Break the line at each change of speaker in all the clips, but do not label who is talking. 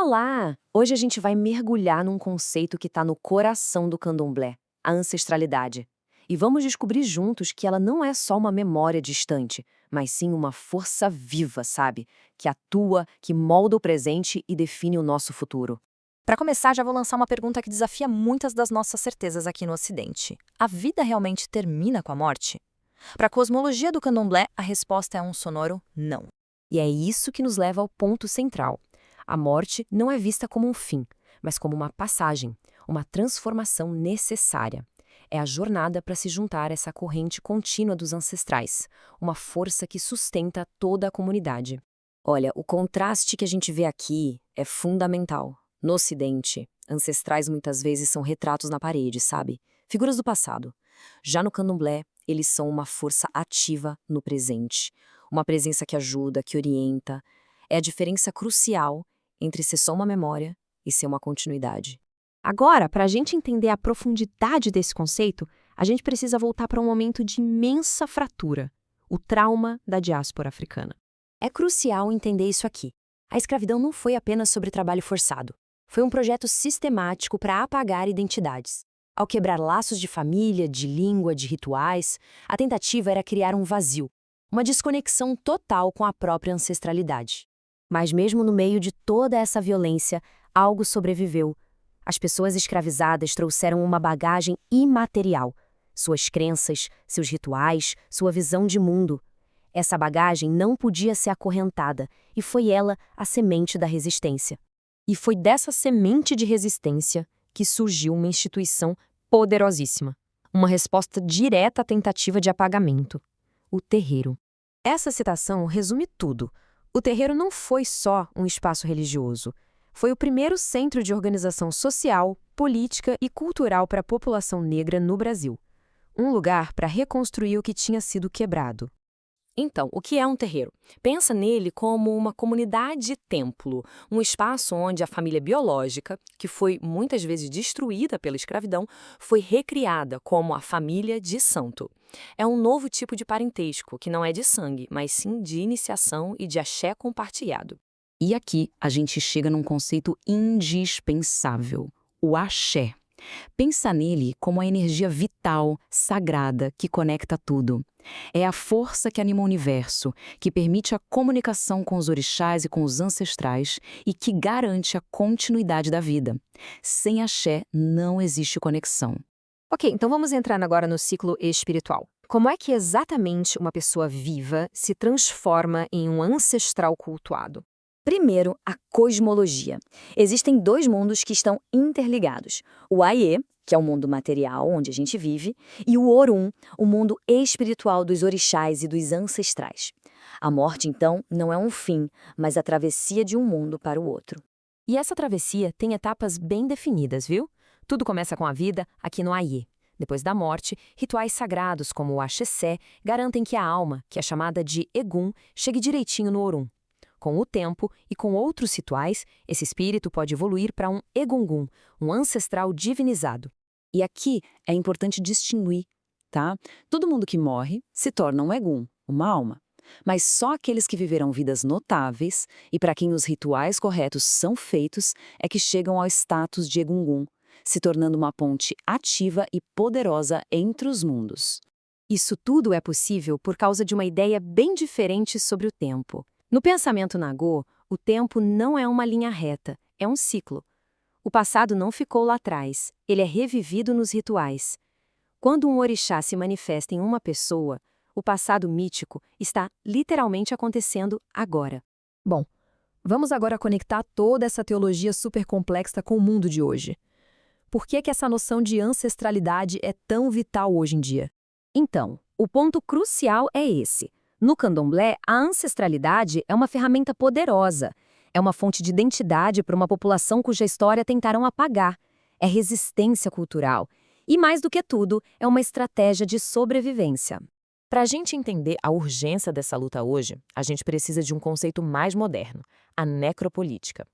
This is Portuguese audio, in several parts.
Olá! Hoje a gente vai mergulhar num conceito que está no coração do candomblé, a ancestralidade. E vamos descobrir juntos que ela não é só uma memória distante, mas sim uma força viva, sabe? Que atua, que molda o presente e define o nosso futuro.
Para começar, já vou lançar uma pergunta que desafia muitas das nossas certezas aqui no Ocidente. A vida realmente termina com a morte? Para a cosmologia do candomblé, a resposta é um sonoro não.
E é isso que nos leva ao ponto central. A morte não é vista como um fim, mas como uma passagem, uma transformação necessária. É a jornada para se juntar a essa corrente contínua dos ancestrais, uma força que sustenta toda a comunidade. Olha, o contraste que a gente vê aqui é fundamental. No Ocidente, ancestrais muitas vezes são retratos na parede, sabe? Figuras do passado. Já no candomblé, eles são uma força ativa no presente, uma presença que ajuda, que orienta. É a diferença crucial entre ser só uma memória e ser uma continuidade.
Agora, para a gente entender a profundidade desse conceito, a gente precisa voltar para um momento de imensa fratura, o trauma da diáspora africana.
É crucial entender isso aqui. A escravidão não foi apenas sobre trabalho forçado. Foi um projeto sistemático para apagar identidades. Ao quebrar laços de família, de língua, de rituais, a tentativa era criar um vazio, uma desconexão total com a própria ancestralidade. Mas mesmo no meio de toda essa violência, algo sobreviveu. As pessoas escravizadas trouxeram uma bagagem imaterial, suas crenças, seus rituais, sua visão de mundo. Essa bagagem não podia ser acorrentada, e foi ela a semente da resistência. E foi dessa semente de resistência que surgiu uma instituição poderosíssima, uma resposta direta à tentativa de apagamento: o terreiro. Essa citação resume tudo. O terreiro não foi só um espaço religioso. Foi o primeiro centro de organização social, política e cultural para a população negra no Brasil. Um lugar para reconstruir o que tinha sido quebrado. Então, o que é um terreiro? Pensa nele como uma comunidade-templo, um espaço onde a família biológica, que foi muitas vezes destruída pela escravidão, foi recriada como a família de santo. É um novo tipo de parentesco, que não é de sangue, mas sim de iniciação e de axé compartilhado.
E aqui a gente chega num conceito indispensável, o axé. Pensa nele como a energia vital, sagrada, que conecta tudo. É a força que anima o universo, que permite a comunicação com os orixás e com os ancestrais e que garante a continuidade da vida. Sem axé, não existe conexão.
Ok, então vamos entrar agora no ciclo espiritual. Como é que exatamente uma pessoa viva se transforma em um ancestral cultuado?
Primeiro, a cosmologia. Existem dois mundos que estão interligados. O Aie, que é o mundo material onde a gente vive, e o Orum, o mundo espiritual dos orixás e dos ancestrais. A morte, então, não é um fim, mas a travessia de um mundo para o outro.
E essa travessia tem etapas bem definidas, viu? Tudo começa com a vida aqui no Aie. Depois da morte, rituais sagrados como o Axé garantem que a alma, que é chamada de Egum, chegue direitinho no Orum. Com o tempo e com outros rituais, esse espírito pode evoluir para um Egungun, um ancestral divinizado.
E aqui é importante distinguir, tá? Todo mundo que morre se torna um egum, uma alma. Mas só aqueles que viveram vidas notáveis e para quem os rituais corretos são feitos é que chegam ao status de Egungun, se tornando uma ponte ativa e poderosa entre os mundos.
Isso tudo é possível por causa de uma ideia bem diferente sobre o tempo. No pensamento Nagô, o tempo não é uma linha reta, é um ciclo. O passado não ficou lá atrás, ele é revivido nos rituais. Quando um orixá se manifesta em uma pessoa, o passado mítico está literalmente acontecendo agora. Bom, vamos agora conectar toda essa teologia super complexa com o mundo de hoje. Por que essa noção de ancestralidade é tão vital hoje em dia? Então, o ponto crucial é esse. No candomblé, a ancestralidade é uma ferramenta poderosa. É uma fonte de identidade para uma população cuja história tentaram apagar. É resistência cultural. E, mais do que tudo, é uma estratégia de sobrevivência.
Para a gente entender a urgência dessa luta hoje, a gente precisa de um conceito mais moderno, a necropolítica.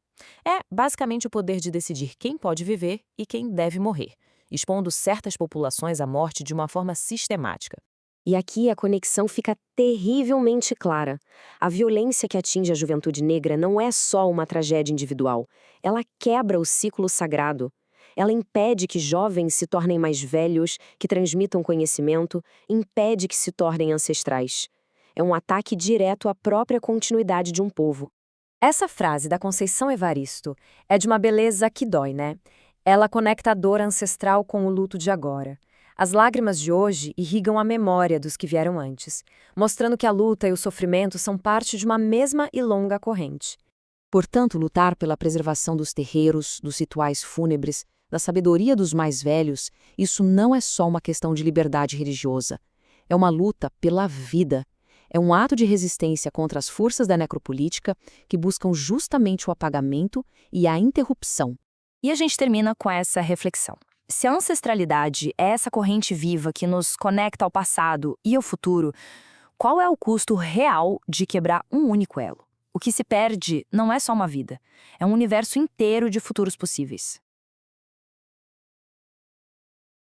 É basicamente o poder de decidir quem pode viver e quem deve morrer, expondo certas populações à morte de uma forma sistemática.
E aqui a conexão fica terrivelmente clara. A violência que atinge a juventude negra não é só uma tragédia individual. Ela quebra o ciclo sagrado. Ela impede que jovens se tornem mais velhos, que transmitam conhecimento, impede que se tornem ancestrais. É um ataque direto à própria continuidade de um povo.
Essa frase da Conceição Evaristo é de uma beleza que dói, né? Ela conecta a dor ancestral com o luto de agora. As lágrimas de hoje irrigam a memória dos que vieram antes, mostrando que a luta e o sofrimento são parte de uma mesma e longa corrente.
Portanto, lutar pela preservação dos terreiros, dos rituais fúnebres, da sabedoria dos mais velhos, isso não é só uma questão de liberdade religiosa. É uma luta pela vida. É um ato de resistência contra as forças da necropolítica que buscam justamente o apagamento e a interrupção.
E a gente termina com essa reflexão. Se a ancestralidade é essa corrente viva que nos conecta ao passado e ao futuro, qual é o custo real de quebrar um único elo? O que se perde não é só uma vida, é um universo inteiro de futuros possíveis.